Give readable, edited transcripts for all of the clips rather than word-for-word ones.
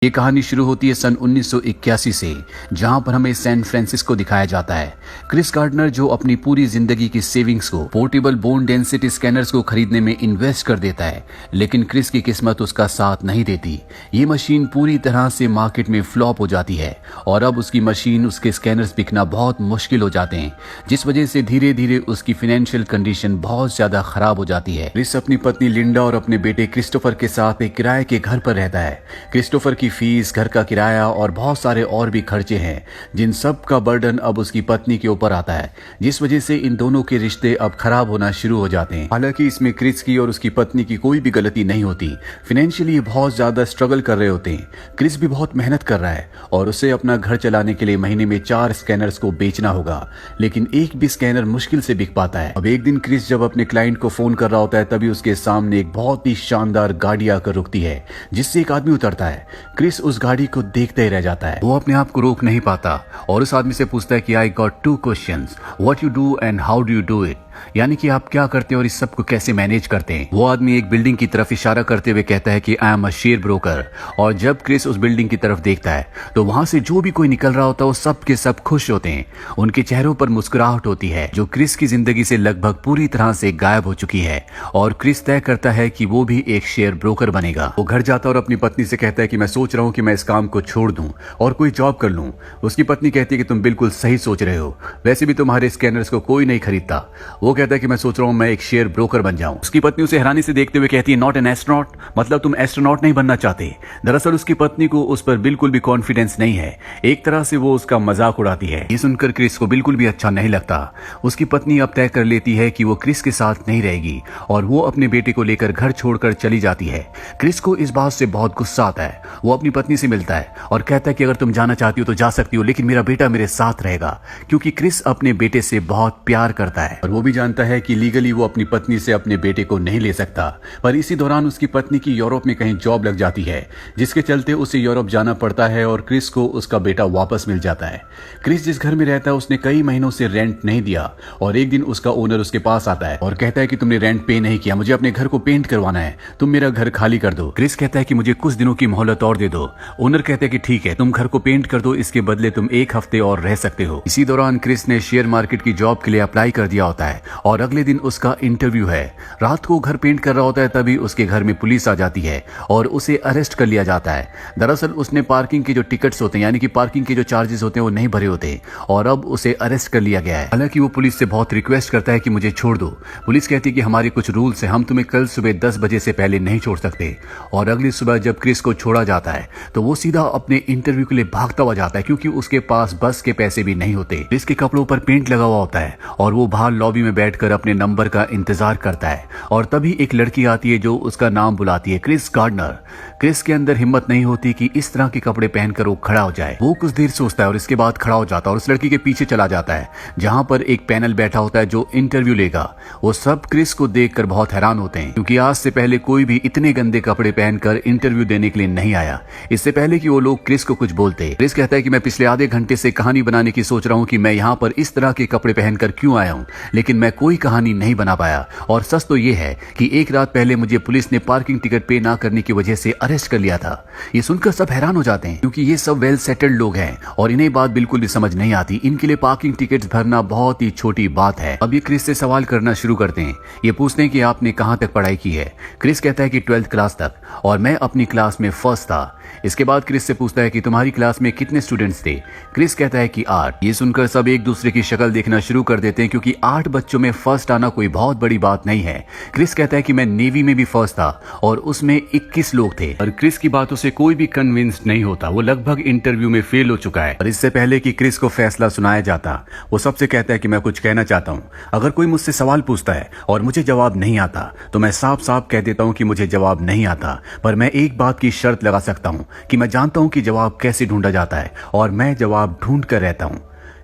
ये कहानी शुरू होती है सन 1981 से, जहां पर हमें सैन फ्रांसिस्को दिखाया जाता है। क्रिस गार्डनर जो अपनी पूरी जिंदगी की सेविंग्स को पोर्टेबल बोन डेंसिटी स्कैनर्स को खरीदने में इन्वेस्ट कर देता है, लेकिन क्रिस की किस्मत उसका साथ नहीं देती। ये मशीन पूरी तरह से मार्केट में फ्लॉप हो जाती है और अब उसकी मशीन, उसके स्कैनर्स बिकना बहुत मुश्किल हो जाते हैं, जिस वजह से धीरे धीरे उसकी फाइनेंशियल कंडीशन बहुत ज्यादा खराब हो जाती है। क्रिस अपनी पत्नी लिंडा और अपने बेटे क्रिस्टोफर के साथ एक किराए के घर पर रहता है। क्रिस्टोफर की फीस, घर का किराया और बहुत सारे और भी खर्चे हैं, जिन सब का बर्डन अब उसकी पत्नी के ऊपर आता है, जिस वजह से इन दोनों के रिश्ते अब खराब होना शुरू हो जाते हैं। हालांकि इसमें क्रिस की और उसकी पत्नी की कोई भी गलती नहीं होती। फाइनेंशियली बहुत ज्यादा स्ट्रगल कर रहे होते हैं। क्रिस भी बहुत मेहनत कर रहा है और उसे अपना घर चलाने के लिए महीने में 4 स्कैनर्स को बेचना होगा, लेकिन एक भी स्कैनर मुश्किल से बिक पाता है। अब एक दिन क्रिस जब अपने क्लाइंट को फोन कर रहा होता है, तभी उसके सामने एक बहुत ही शानदार गाड़ी आकर रुकती है, जिससे एक आदमी उतरता है। क्रिस उस गाड़ी को देखते ही रह जाता है। वो अपने आप को रोक नहीं पाता और उस आदमी से पूछता है कि I got 2 questions, what you do and how do you do it, यानी कि आप क्या करते हैं और इस सब को कैसे मैनेज करते हैं। वो आदमी एक बिल्डिंग की तरफ इशारा करते हुए कहता है कि I am a share broker. और जब क्रिस उस बिल्डिंग की तरफ देखता है तो वहां से जो भी कोई निकल रहा होता है वो सब के सब खुश होते हैं। उनके चेहरों पर मुस्कुराहट होती है, जो क्रिस की जिंदगी से लगभग पूरी तरह से गायब हो चुकी है। और क्रिस तय करता है कि वो भी एक शेयर ब्रोकर बनेगा। वो घर जाता और अपनी पत्नी से कहता है कि मैं सोच रहा हूँ कि मैं इस काम को छोड़ दूं और कोई जॉब कर लूं। उसकी पत्नी कहती है कि तुम बिल्कुल सही सोच रहे हो, वैसे भी तुम्हारे स्कैनर्स को कोई नहीं खरीदता। वो कहता है कि मैं सोच रहा हूं मैं एक शेयर ब्रोकर बन जाऊं। उसकी पत्नी उसे हैरानी से देखते हुए कहती है, नॉट एन एस्ट्रोनॉट, मतलब तुम एस्ट्रोनॉट नहीं बनना चाहते। दरअसल उसकी पत्नी को उस पर बिल्कुल भी कॉन्फिडेंस नहीं है। एक तरह से वो उसका मजाक उड़ाती है। ये सुनकर क्रिस को बिल्कुल भी अच्छा नहीं लगता। उसकी पत्नी अब तय कर लेती है कि वो क्रिस के साथ नहीं रहेगी और वो अपने बेटे को लेकर घर छोड़कर चली जाती है। क्रिस को इस बात से बहुत गुस्सा आता है। वो अपनी पत्नी से मिलता है और कहता है कि अगर तुम जाना चाहती हो तो जा सकती हो, लेकिन मेरा बेटा मेरे साथ रहेगा, क्योंकि क्रिस अपने बेटे से बहुत प्यार करता है और वो भी जानता है कि लीगली वो अपनी पत्नी से अपने बेटे को नहीं ले सकता। पर इसी दौरान उसकी पत्नी की यूरोप में कहीं जॉब लग जाती है, जिसके चलते उसे यूरोप जाना पड़ता है और क्रिस को उसका बेटा वापस मिल जाता है। क्रिस जिस घर में रहता है उसने कई महीनों से रेंट नहीं दिया और एक दिन उसका ओनर उसके पास आता है और कहता है कि तुमने रेंट पे नहीं किया, मुझे अपने घर को पेंट करवाना है, तुम मेरा घर खाली कर दो। क्रिस कहता है कि मुझे कुछ दिनों की मोहलत और दे दो। ओनर कहता है कि ठीक है, तुम घर को पेंट कर दो, इसके बदले तुम 1 हफ्ते और रह सकते हो। इसी दौरान क्रिस ने शेयर मार्केट की जॉब के लिए अप्लाई कर दिया होता है और अगले दिन उसका इंटरव्यू है। रात को घर पेंट कर रहा होता है, तभी उसके घर में पुलिस आ जाती है और उसे अरेस्ट कर लिया जाता है। दरअसल उसने पार्किंग के जो टिकट्स होते हैं, यानी कि पार्किंग के जो चार्जेस होते हैं, वो नहीं भरे होते और अब उसे अरेस्ट कर लिया गया है। हालांकि वो पुलिस से बहुत रिक्वेस्ट करता है कि मुझे छोड़ दो। पुलिस कहती है कि हमारे कुछ रूल्स हैं, हम तुम्हें कल सुबह 10 बजे से पहले नहीं छोड़ सकते। और अगली सुबह जब क्रिस को छोड़ा जाता है तो वो सीधा अपने इंटरव्यू के लिए भागता हुआ जाता है, क्योंकि उसके पास बस के पैसे भी नहीं होते। क्रिस के कपड़ों पर पेंट लगा हुआ होता है और वो बाहर लॉबी में बैठकर अपने नंबर का इंतजार करता है और तभी एक लड़की आती है जो उसका नाम बुलाती है, क्रिस गार्डनर। क्रिस के अंदर हिम्मत नहीं होती कि इस तरह के कपड़े पहनकर वो खड़ा हो जाए। वो कुछ देर सोचता है और इसके बाद खड़ा हो जाता है और उस लड़की के पीछे चला जाता है, जहां पर एक पैनल बैठा होता है जो इंटरव्यू लेगा। वो सब क्रिस को देखकर बहुत हैरान होते हैं, क्योंकि आज से पहले कोई भी इतने गंदे कपड़े पहनकर इंटरव्यू देने के लिए नहीं आया। इससे पहले कि वो लोग क्रिस को कुछ बोलते, क्रिस कहता है कि मैं पिछले आधे घंटे से कहानी बनाने की सोच रहा हूँ कि मैं यहाँ पर इस तरह के कपड़े पहनकर क्यों आया हूँ, लेकिन मैं कोई कहानी नहीं बना पाया। और सच तो ये है कि एक रात पहले मुझे पुलिस ने पार्किंग टिकट पे ना करने की वजह से अरेस्ट कर लिया था। ये सुनकर सब हैरान हो जाते हैं, क्योंकि ये सब वेल सेटल्ड लोग हैं और इन्हें बात बिल्कुल भी समझ नहीं आती। इनके लिए पार्किंग टिकट्स भरना बहुत ही छोटी बात है। अब ये क्रिस से सवाल करना शुरू करते हैं। ये पूछते हैं कि आपने कहां तक पढ़ाई की है। क्रिस कहता है कि 12th क्लास तक, और मैं अपनी क्लास में फर्स्ट था। इसके बाद क्रिस से पूछता है कि तुम्हारी क्लास में कितने स्टूडेंट्स थे। क्रिस कहता है कि 8। ये सुनकर सब एक दूसरे की शक्ल देखना शुरू कर देते हैं, क्योंकि 8 बच्चों में फर्स्ट आना कोई बहुत बड़ी बात नहीं है। क्रिस कहता है कि मैं नेवी में भी फर्स्ट था और उसमें 21 लोग थे। और क्रिस की बातों से कोई भी कन्विंस्ड नहीं होता। वो लगभग इंटरव्यू में फेल हो चुका है। और इससे पहले कि क्रिस को फैसला सुनाया जाता, वो सबसे कहता है कि मैं कुछ कहना चाहता हूँ। अगर कोई मुझसे सवाल पूछता है और मुझे जवाब नहीं आता तो मैं साफ साफ कह देता हूँ कि मुझे जवाब नहीं आता, पर मैं एक बात की शर्त लगा सकता हूँ कि मैं जानता हूँ कि जवाब कैसे ढूंढा जाता है और मैं जवाब ढूंढ कर रहता हूँ।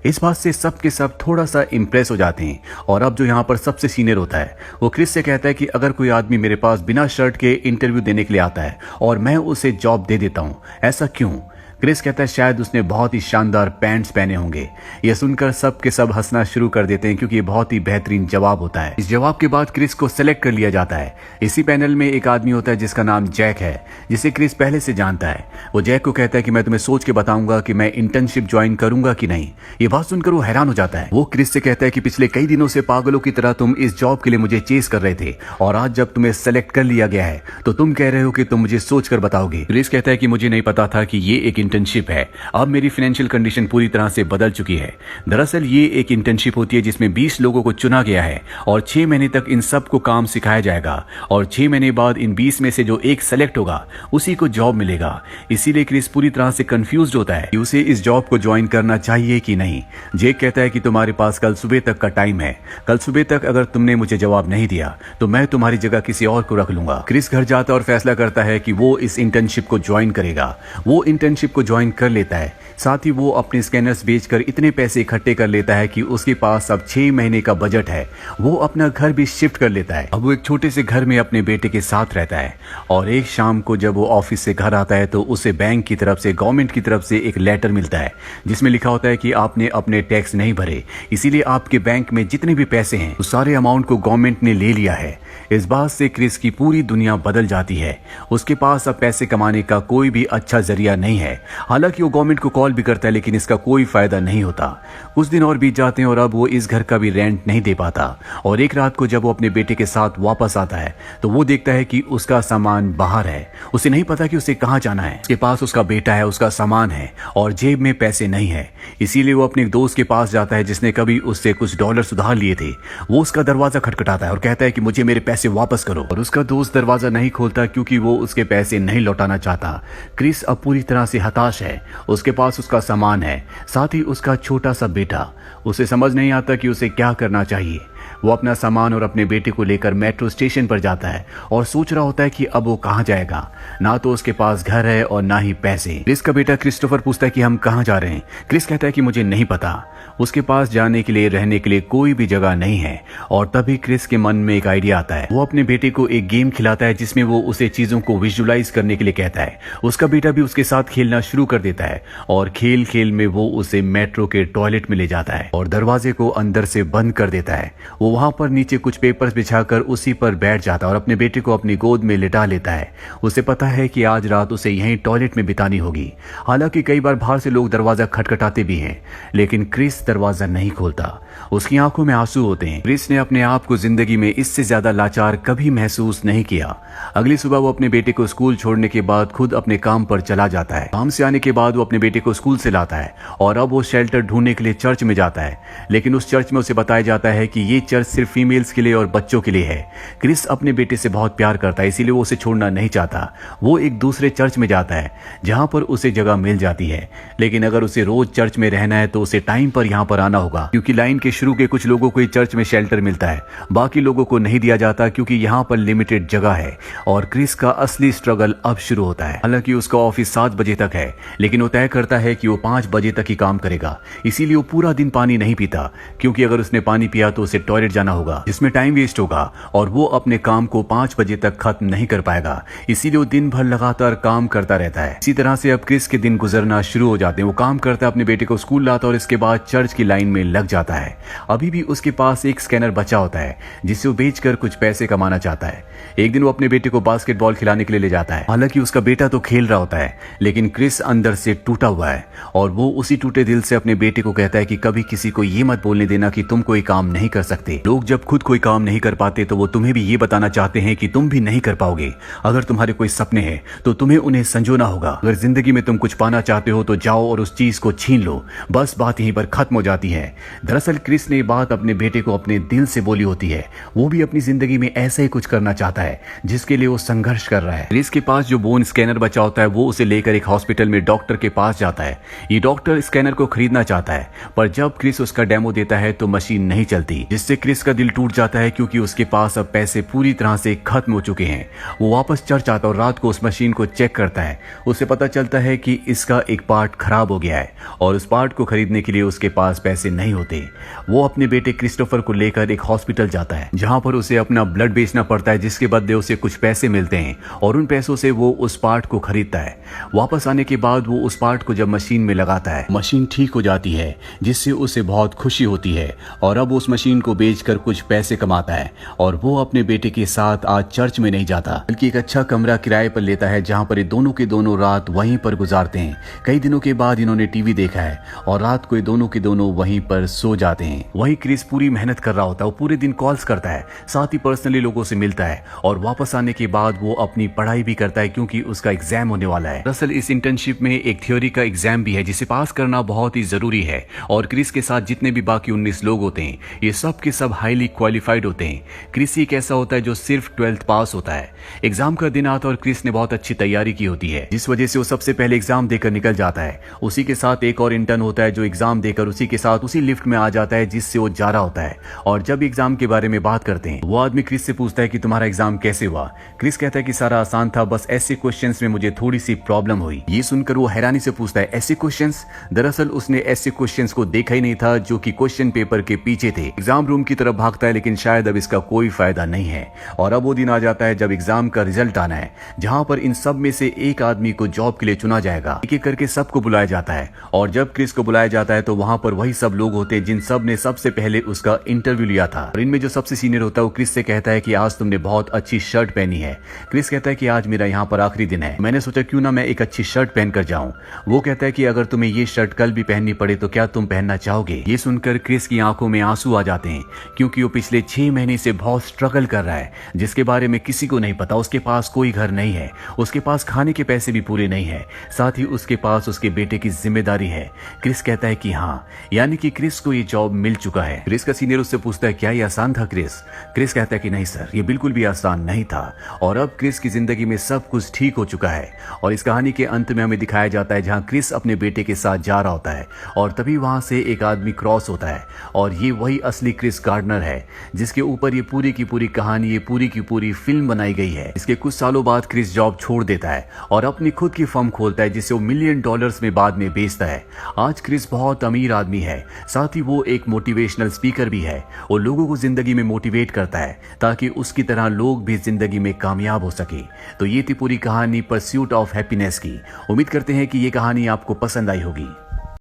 इस बात से सब के सब थोड़ा सा इम्प्रेस हो जाते हैं। और अब जो यहाँ पर सबसे सीनियर होता है वो क्रिस से कहता है कि अगर कोई आदमी मेरे पास बिना शर्ट के इंटरव्यू देने के लिए आता है और मैं उसे जॉब दे देता हूँ, ऐसा क्यों। क्रिस कहता है शायद उसने बहुत ही शानदार पैंट्स पहने होंगे। यह सुनकर सब के सब हंसना शुरू कर देते हैं क्योंकि ये बहुत ही बेहतरीन जवाब होता है। इस जवाब के बाद क्रिस को सेलेक्ट कर लिया जाता है। इसी पैनल में एक आदमी होता है जिसका नाम जैक है, जिसे क्रिस पहले से जानता है। वो जैक को कहता है कि मैं तुम्हें सोच के बताऊंगा कि मैं इंटर्नशिप ज्वाइन करूंगा कि नहीं। ये बात सुनकर वो हैरान हो जाता है। वो क्रिस से कहता है कि पिछले कई दिनों से पागलों की तरह तुम इस जॉब के लिए मुझे चेस कर रहे थे और आज जब तुम्हें सेलेक्ट कर लिया गया है तो तुम कह रहे हो कि तुम मुझे सोच कर बताओगे। क्रिस कहता है कि मुझे नहीं पता था कि ये एक इंटर्नशिप है। अब मेरी फाइनेंशियल कंडीशन पूरी तरह से बदल चुकी है। दरअसल ये एक इंटर्नशिप होती है जिसमें 20 लोगों को चुना गया है और 6 महीने तक इन सबको काम सिखाया जाएगा और 6 महीने बाद इन 20 में से जो एक सेलेक्ट होगा उसी को जॉब मिलेगा। इसीलिए क्रिस पूरी तरह से कंफ्यूज्ड होता है कि उसे इस जॉब को ज्वाइन करना चाहिए कि नहीं। जेक कहता है कि तुम्हारे पास कल सुबह तक का टाइम है। कल सुबह तक अगर तुमने मुझे जवाब नहीं दिया तो मैं तुम्हारी जगह किसी और को रख लूंगा। क्रिस घर जाता और फैसला करता है कि वो इस इंटर्नशिप को ज्वाइन करेगा। वो इंटर्नशिप को ज्वाइन कर लेता है। साथ ही वो अपने स्कैनर्स बेचकर इतने पैसे इकट्ठे कर लेता है कि उसके पास अब 6 महीने का बजट है। वो अपना घर भी शिफ्ट कर लेता है। अब वो एक छोटे से घर में अपने बेटे के साथ रहता है और एक शाम को जब वो ऑफिस से घर आता है तो उसे बैंक की तरफ से, गवर्नमेंट की तरफ से एक लेटर मिलता है जिसमें लिखा होता है कि आपने अपने टैक्स नहीं भरे, इसीलिए आपके बैंक में जितने भी पैसे हैं उस सारे अमाउंट को गवर्नमेंट ने ले लिया है। इस बात से क्रिस की पूरी दुनिया बदल जाती है। उसके पास अब पैसे कमाने का कोई भी अच्छा जरिया नहीं है। हालांकि वो गवर्नमेंट को कॉल भी करता है लेकिन इसका कोई फायदा नहीं होता। कुछ दिन और बीत जाते हैं और अब वो इस घर का भी रेंट नहीं दे पाता और एक रात को जब वो अपने बेटे के साथ वापस आता है तो वो देखता है कि उसका सामान बाहर है। उसे नहीं पता कि उसे कहाँ जाना है। उसके पास उसका बेटा है, उसका सामान है और जेब में पैसे नहीं है। इसीलिए वो अपने दोस्त के पास जाता है जिसने कभी उससे कुछ डॉलर उधार लिए थे। वो उसका दरवाजा खटखटाता है और कहता है कि मुझे मेरे पैसे वापस करो और उसका दोस्त दरवाजा नहीं खोलता क्योंकि वो उसके पैसे नहीं लौटाना चाहता। क्रिस अब पूरी तरह से हताश है। उसके पास उसका सामान है, साथ ही उसका छोटा सा बेटा। उसे समझ नहीं आता कि उसे क्या करना चाहिए। वो अपना सामान और अपने बेटे को लेकर मेट्रो स्टेशन पर जाता है और सोच रहा होता है कि अब वो कहाँ जाएगा। ना तो उसके पास घर है और ना ही पैसे। क्रिस का बेटा क्रिस्टोफर पूछता है कि हम कहाँ जा रहे हैं। क्रिस कहता है कि मुझे नहीं पता। उसके पास जाने के लिए, रहने के लिए कोई भी जगह नहीं है और तभी क्रिस के मन में एक आइडिया आता है। वो अपने बेटे को एक गेम खिलाता है जिसमें वो उसे चीजों को विजुअलाइज करने के लिए कहता है। उसका बेटा भी उसके साथ खेलना शुरू कर देता है और खेल खेल में वो उसे मेट्रो के टॉयलेट में ले जाता है और दरवाजे को अंदर से बंद कर देता है। वो वहां पर नीचे कुछ पेपर्स बिछाकर उसी पर बैठ जाता है और अपने बेटे को अपनी गोद में लिटा लेता है। उसे पता है कि आज रात उसे यहीं टॉयलेट में बितानी होगी। हालांकि कई बार बाहर से लोग दरवाजा खटखटाते भी हैं लेकिन क्रिस दरवाजा नहीं खोलता। उसकी आंखों में आंसू होते हैं। क्रिस ने अपने आप को जिंदगी में इससे ज्यादा लाचार कभी महसूस नहीं किया। अगली सुबह वो अपने बेटे को स्कूल छोड़ने के बाद खुद अपने काम पर चला जाता है। काम से आने के बाद वो अपने बेटे को स्कूल से लाता है और अब वो शेल्टर ढूंढने के लिए चर्च में जाता है। लेकिन उस चर्च में उसे बताया जाता है कि ये चर्च सिर्फ फीमेल्स के लिए और बच्चों के लिए है। क्रिस अपने बेटे से बहुत प्यार करता है, इसीलिए वो उसे छोड़ना नहीं चाहता। वो एक दूसरे चर्च में जाता है जहां पर उसे जगह मिल जाती है। लेकिन अगर उसे रोज चर्च में रहना है तो उसे टाइम पर यहाँ पर आना होगा क्योंकि लाइन के शुरू के कुछ लोगों को चर्च में शेल्टर मिलता है, बाकी लोगों को नहीं दिया जाता क्योंकि यहाँ पर लिमिटेड जगह है। और क्रिस का असली स्ट्रगल अब शुरू होता है। हालांकि उसका ऑफिस 7 बजे तक है लेकिन वो तय करता है कि वो 5 बजे तक ही काम करेगा। इसीलिए वो पूरा दिन पानी नहीं पीता क्योंकि अगर उसने पानी पिया तो उसे टॉयलेट जाना होगा जिसमें टाइम वेस्ट होगा और वो अपने काम को 5 बजे तक खत्म नहीं कर पाएगा। इसीलिए वो दिन भर लगातार काम करता रहता है। इसी तरह से अब क्रिस के दिन गुजरना शुरू हो जाते हैं। वो काम करता है, अपने बेटे को स्कूल लाता और इसके बाद चर्च की लाइन में लग जाता है। अभी भी उसके पास एक स्कैनर बचा होता है जिसे वो बेचकर कुछ पैसे कमाना चाहता है। एक दिन वो अपने बेटे को बास्केटबॉल खिलाने के लिए ले जाता है। हालांकि उसका बेटा तो खेल रहा होता है लेकिन क्रिस अंदर से टूटा हुआ है और वो उसी टूटे दिल से अपने बेटे को कहता है कि कभी किसी को ये मत बोलने देना कि तुम कोई काम नहीं कर सकते। लोग जब खुद कोई काम नहीं कर पाते तो वो तुम्हें भी ये बताना चाहते हैं कि तुम भी नहीं कर पाओगे। अगर तुम्हारे कोई सपने हैं तो तुम्हें उन्हें संजोना होगा। अगर जिंदगी में तुम कुछ पाना चाहते हो तो जाओ और उस चीज को छीन लो। बस बात यहीं पर खत्म हो जाती है। दरअसल क्रिस ने ये बात अपने बेटे को अपने दिल से बोली होती है। वो भी अपनी जिंदगी में ऐसा ही कुछ करना चाहता है जिसके लिए वो संघर्ष कर रहा है। क्रिस के पास जो बोन स्कैनर बचा होता है वो उसे लेकर एक हॉस्पिटल में डॉक्टर के पास जाता है। ये डॉक्टर स्कैनर को खरीदना चाहता है पर जब क्रिस उसका डेमो देता है तो मशीन नहीं चलती, जिससे क्रिस का दिल टूट जाता है क्योंकि उसके पास अब पैसे पूरी तरह से खत्म हो चुके हैं। वो वापस चर्च आता है और रात को उस मशीन को चेक करता है। उसे पता चलता है कि इसका एक पार्ट खराब हो गया है और उस पार्ट को खरीदने के लिए उसके पास पैसे नहीं होते। वो अपने बेटे क्रिस्टोफर को लेकर एक हॉस्पिटल जाता है जहां पर उसे अपना ब्लड बेचना पड़ता है, जिसके बदले उसे कुछ पैसे मिलते हैं और उन पैसों से वो उस पार्ट को खरीदता है। वापस आने के बाद वो उस पार्ट को जब मशीन में लगाता है, मशीन ठीक हो जाती है, जिससे उसे बहुत खुशी होती है और अब उस मशीन को बेचकर कुछ पैसे कमाता है और वो अपने बेटे के साथ आज चर्च में नहीं जाता बल्कि एक अच्छा कमरा किराए पर लेता है जहां पर ये दोनों के दोनों रात वहीं पर गुजारते हैं। कई दिनों के बाद इन्होंने टीवी देखा है और रात को ये दोनों के दोनों वहीं पर सो जाते हैं। वहीं क्रिस पूरी मेहनत कर रहा होता है, वो पूरे दिन कॉल्स करता है, साथ ही पर्सनली लोगों से मिलता है और वापस आने के बाद वो अपनी पढ़ाई भी करता है क्योंकि उसका एग्जाम होने वाला है। दरअसल इस इंटर्नशिप में एक थ्योरी का एग्जाम भी है जिसे पास करना बहुत ही जरूरी है और क्रिस के साथ जितने भी बाकी 19 लोग होते हैं ये सब के सब हाईली क्वालिफाइड होते हैं। क्रिस एक ऐसा होता है जो सिर्फ 12th पास होता है। एग्जाम का दिन आता और क्रिस ने बहुत अच्छी तैयारी की होती है, जिस वजह से वो सबसे पहले एग्जाम देकर निकल जाता है। उसी के साथ एक और इंटर्न होता है जो एग्जाम देकर उसी के साथ उसी लिफ्ट में आ जाता है जिससे वो जा रहा होता है। और जब एग्जाम के बारे में बात करते हैं वो आदमी क्रिस से पूछता है कि तुम्हारा एग्जाम कैसे हुआ। क्रिस कहता है कि सारा आसान था, बस ऐसे क्वेश्चंस में मुझे थोड़ी सी प्रॉब्लम हुई। ये सुनकर वो हैरानी से पूछता है ऐसे क्वेश्चंस? दरअसल उसने ऐसे क्वेश्चंस को देखा ही नहीं था जो कि क्वेश्चन पेपर के पीछे थे। एग्जाम रूम की तरफ भागता है लेकिन शायद अब इसका कोई फायदा नहीं है और अब वो दिन आ जाता है जब एग्जाम का रिजल्ट आना है, जहां पर इन सब में से एक आदमी को जॉब के लिए चुना जाएगा। एक एक करके सबको बुलाया जाता है और जब क्रिस को बुलाया जाता है तो वहां पर वही सब लोग होते हैं जिन सब ने सबसे पहले उसका इंटरव्यू लिया था। और इनमें जो सबसे सीनियर होता है वो क्रिस से कहता है कि आज तुमने बहुत अच्छी शर्ट पहनी है। क्रिस कहता है कि आज मेरा यहाँ पर आखिरी दिन है, मैंने सोचा क्यों ना मैं एक अच्छी शर्ट पहन कर जाऊं। वो कहता है कि अगर तुम्हें ये शर्ट कल भी पहननी पड़े तो क्या तुम पहनना चाहोगे। ये सुनकर क्रिस की आंखों में आंसू आ जाते हैं क्योंकि वो पिछले 6 महीने से बहुत स्ट्रगल कर रहा है जिसके बारे में किसी को नहीं पता। उसके पास कोई घर नहीं है, उसके पास खाने के पैसे भी पूरे नहीं है, साथ ही उसके पास उसके बेटे की जिम्मेदारी है। क्रिस कहता है कि हाँ, यानी कि क्रिस को ये जॉब मिल चुका है। क्रिस का सीनियर उससे पूछता है क्या ये आसान था क्रिस? क्रिस कहता है कि नहीं सर, ये बिल्कुल भी आसान नहीं था और अब क्रिस की जिंदगी में सब कुछ ठीक हो चुका है। और इस कहानी के अंत में हमें दिखाया जाता है जहां क्रिस अपने बेटे के साथ जा रहा होता है और तभी वहां से एक आदमी क्रॉस होता है और ये वही असली क्रिस गार्डनर है जिसके ऊपर ये पूरी की पूरी कहानी, ये पूरी की पूरी फिल्म बनाई गई है। इसके कुछ सालों बाद क्रिस जॉब छोड़ देता है और अपनी खुद की फर्म खोलता है जिसे वो $1 मिलियन में बाद में बेचता है। आज क्रिस बहुत अमीर आदमी है, साथ ही वो एक मोटिवेशनल स्पीकर भी है। वो लोगों को जिंदगी में मोटिवेट करता है ताकि उसकी तरह लोग भी जिंदगी में कामयाब हो सके। तो ये थी पूरी कहानी परस्यूट ऑफ हैप्पीनेस की। उम्मीद करते हैं कि ये कहानी आपको पसंद आई होगी।